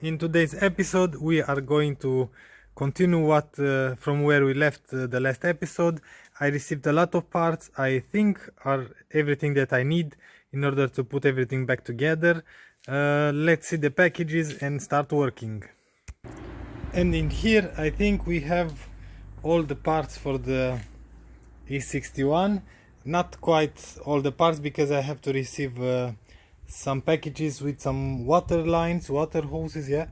In today's episode we are going to continue from where we left the last episode. I received a lot of parts I think are everything that I need in order to put everything back together. Let's see the packages and start working. And in here I think we have all the parts for the E61. Not quite all the parts because I have to receive some packages with some water lines, water hoses, yeah.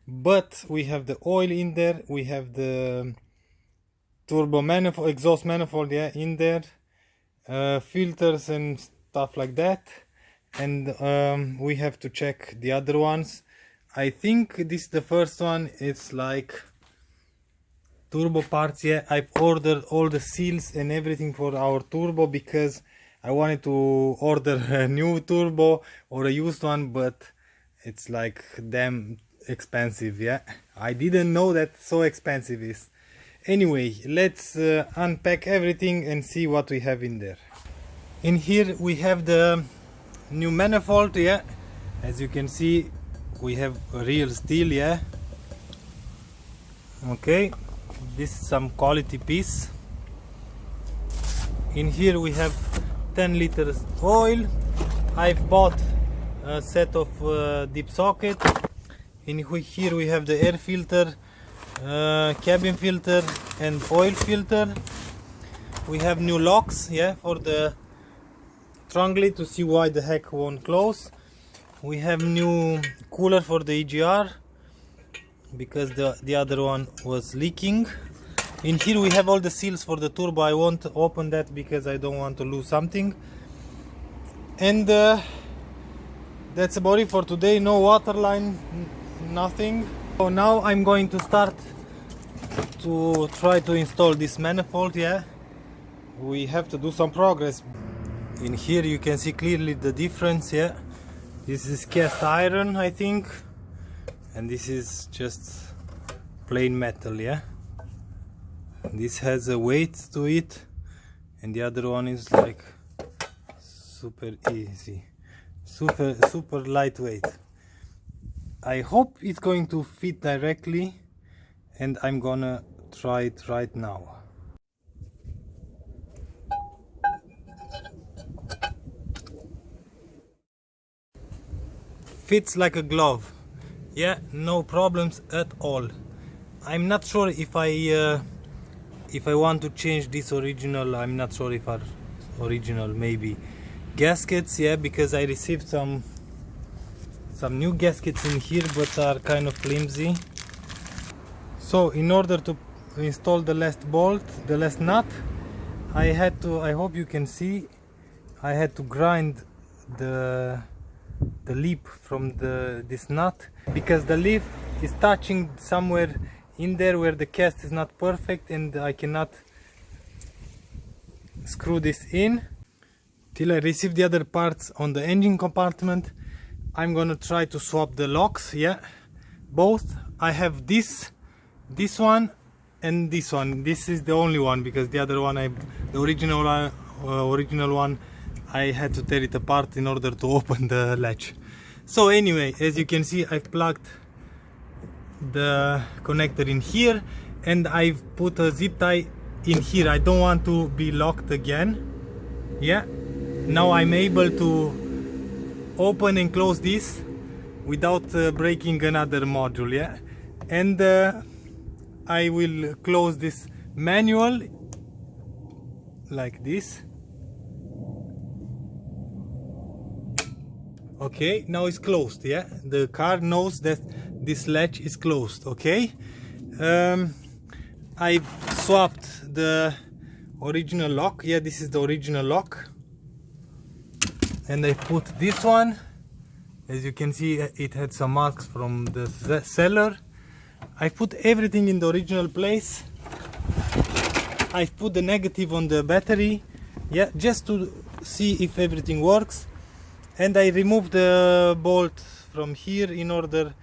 But we have the oil in there, we have the turbo manifold, exhaust manifold, yeah, in there, filters and stuff like that. And we have to check the other ones. I think this is the first one. It's like turbo parts, yeah. I've ordered all the seals and everything for our turbo because I wanted to order a new turbo or a used one, but it's like damn expensive, yeah. I didn't know that so expensive is. Anyway, let's unpack everything and see what we have in there. In here we have the new manifold, yeah. As you can see, we have a real steel, yeah. Okay, this is some quality piece. In here we have 10 liters oil. I've bought a set of deep socket. In here we have the air filter, cabin filter and oil filter. We have new locks, yeah, for the trunk lid to see why the heck won't close. We have new cooler for the EGR because the other one was leaking. In here we have all the seals for the turbo. I won't open that because I don't want to lose something. And that's about it for today. No water line, nothing. So now I'm going to start to try to install this manifold, yeah. We have to do some progress. In here you can see clearly the difference, yeah. This is cast iron, I think, and this is just plain metal, yeah. This has a weight to it and the other one is like super easy, super lightweight. I hope it's going to fit directly and I'm gonna try it right now. Fits like a glove, yeah, no problems at all. I'm not sure if I want to change this original. I'm not sure if our original maybe gaskets, yeah, because I received some new gaskets in here but are kind of flimsy. So in order to install the last bolt, the last nut, I hope you can see, I had to grind the lip from this nut because the lip is touching somewhere in there where the cast is not perfect and I cannot screw this in till I receive the other parts on the engine compartment. I'm gonna try to swap the locks, yeah, both. I have this one and this one. This is the only one because the other one, the original one, I had to tear it apart in order to open the latch. So anyway, as you can see, I've plugged the connector in here and I've put a zip tie in here. I don't want to be locked again, yeah. Now I'm able to open and close this without breaking another module, yeah. And I will close this manual like this. Okay, now it's closed, yeah. The car knows that this latch is closed, okay. I've swapped the original lock, yeah, this is the original lock, and I put this one. As you can see, it had some marks from the seller. I put everything in the original place. I put the negative on the battery, yeah, just to see if everything works. And I removed the bolt from here in order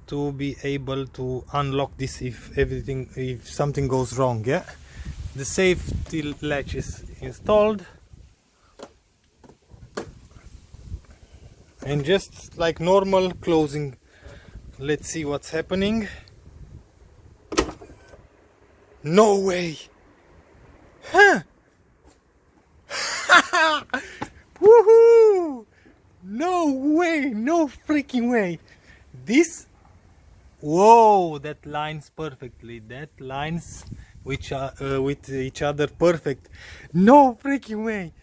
to be able to unlock this if something goes wrong, yeah. The safety latch is installed and just like normal closing let's see what's happening. No way! Huh! Woohoo! No way! No freaking way! This, whoa, that lines perfectly. That lines with each other perfect. No freaking way!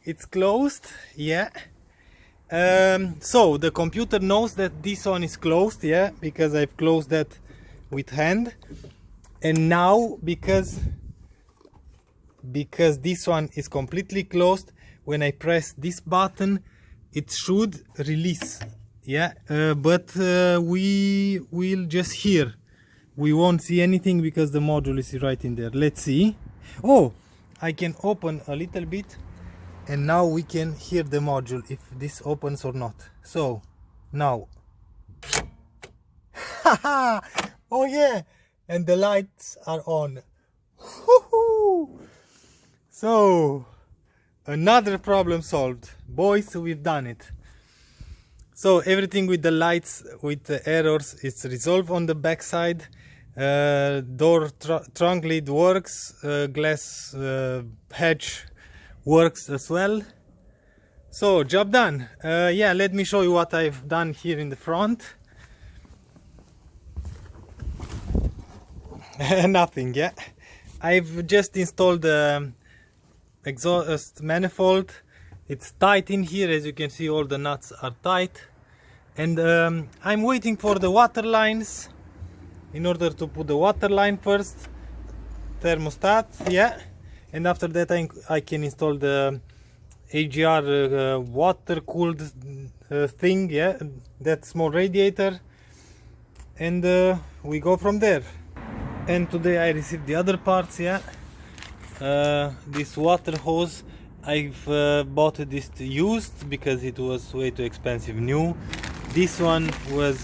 It's closed, yeah. So the computer knows that this one is closed, yeah, because I've closed that with hand. And now because this one is completely closed, when I press this button it should release, yeah, but we will just hear, we won't see anything because the module is right in there. Let's see. Oh, I can open a little bit and now we can hear the module if this opens or not. So now oh yeah, and the lights are on. So another problem solved, boys. We've done it. So everything with the lights, with the errors, it's resolved on the back side. Door trunk lid works, glass hatch works as well. So job done. Yeah, let me show you what I've done here in the front. Nothing, yeah. I've just installed the exhaust manifold. It's tight in here, as you can see, all the nuts are tight. And I'm waiting for the water lines in order to put the water line first, thermostat, yeah. And after that I can install the AGR water cooled thing, yeah, that small radiator, and we go from there. And today I received the other parts, yeah. This water hose, I've bought this used because it was way too expensive new. This one was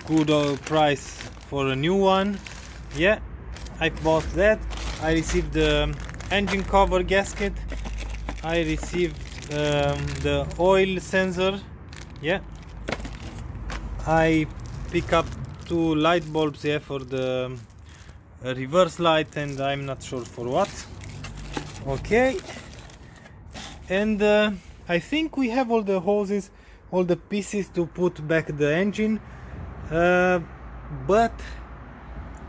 good old price for a new one, yeah. I bought that. I received the engine cover gasket. I received the oil sensor, yeah. I pick up 2 light bulbs, yeah, for the reverse light, and I'm not sure for what. Okay, and I think we have all the hoses, all the pieces to put back the engine, but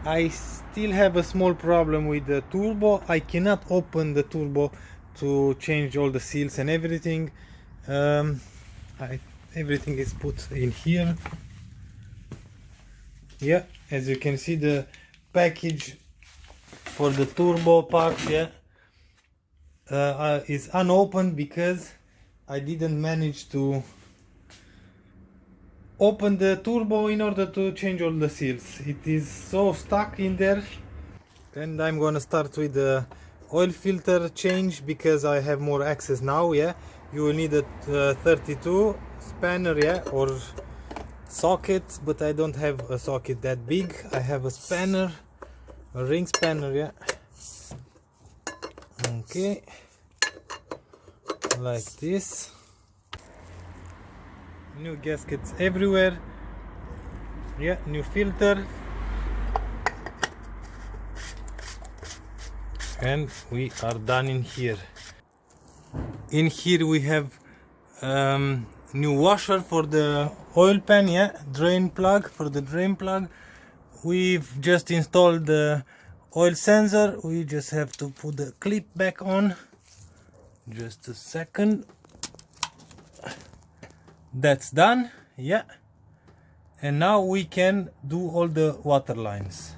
I still have a small problem with the turbo. I cannot open the turbo to change all the seals and everything. Everything is put in here, yeah. As you can see, the package for the turbo part, yeah, is unopened because I didn't manage to open the turbo in order to change all the seals. It is so stuck in there. And I'm gonna start with the oil filter change because I have more access now, yeah. You will need a 32 spanner, yeah, or socket, but I don't have a socket that big. I have a spanner, a ring spanner, yeah. Okay, like this. New gaskets everywhere, yeah. New filter, and we are done in here. In here we have new washer for the oil pan, yeah, drain plug for the drain plug. We've just installed the oil sensor. We just have to put the clip back on. Just a second. That's done, yeah. And now we can do all the water lines.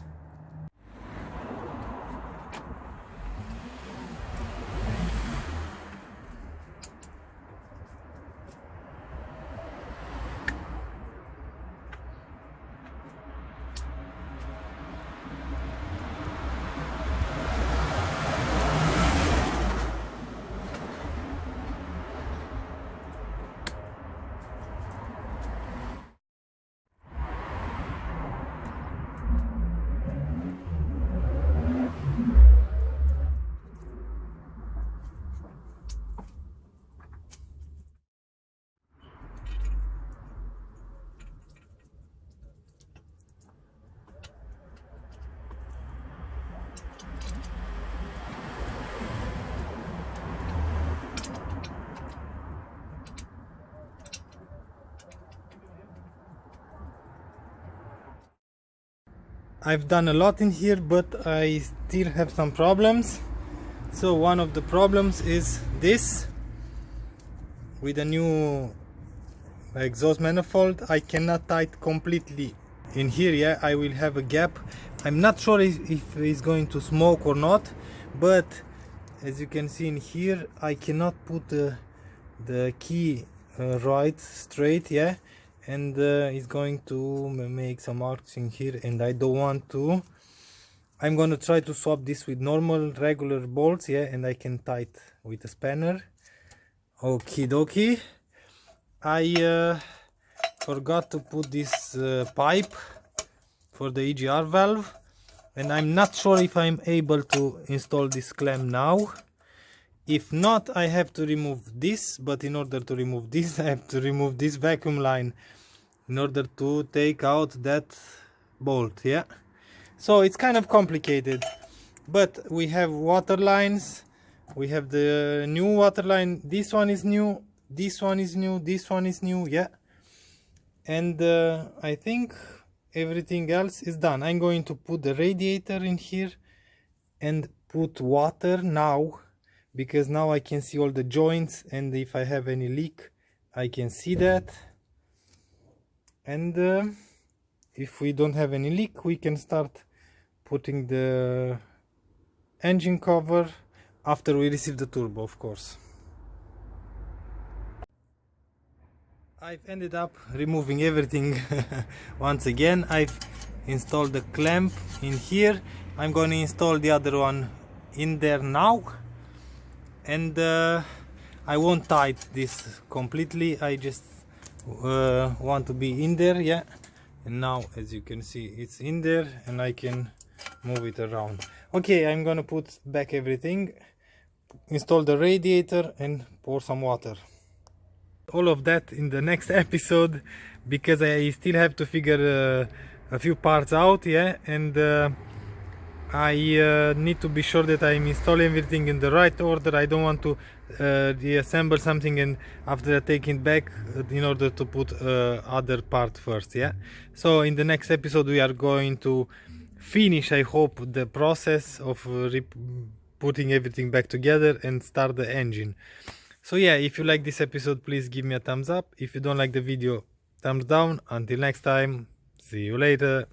I've done a lot in here, but I still have some problems. So one of the problems is this. With the new exhaust manifold, I cannot tight completely in here. Yeah, I will have a gap. I'm not sure if it's going to smoke or not, but as you can see in here, I cannot put the key right straight. Yeah, and it's going to make some marks in here, and I don't want to. I'm going to try to swap this with normal regular bolts. Yeah, and I can tight with a spanner. Okie dokie. I forgot to put this pipe for the EGR valve, and I'm not sure if I'm able to install this clamp now. If not, I have to remove this, but in order to remove this, I have to remove this vacuum line in order to take out that bolt. Yeah, so it's kind of complicated, but we have water lines. We have the new water line. This one is new, this one is new, this one is new. Yeah, and I think everything else is done. I'm going to put the radiator in here and put water now, because now I can see all the joints, and if I have any leak I can see that. And if we don't have any leak, we can start putting the engine cover after we receive the turbo, of course. I've ended up removing everything once again. I've installed the clamp in here. I'm going to install the other one in there now, and I won't tight this completely. I just want to be in there. Yeah, and now as you can see, it's in there and I can move it around. Okay, I'm gonna put back everything, install the radiator and pour some water. All of that in the next episode, because I still have to figure a few parts out. Yeah, and I need to be sure that I'm installing everything in the right order. I don't want to reassemble something and after that take it back in order to put other part first. Yeah, so in the next episode we are going to finish, I hope, the process of putting everything back together and start the engine. So yeah, if you like this episode, please give me a thumbs up. If you don't like the video, thumbs down. Until next time, see you later.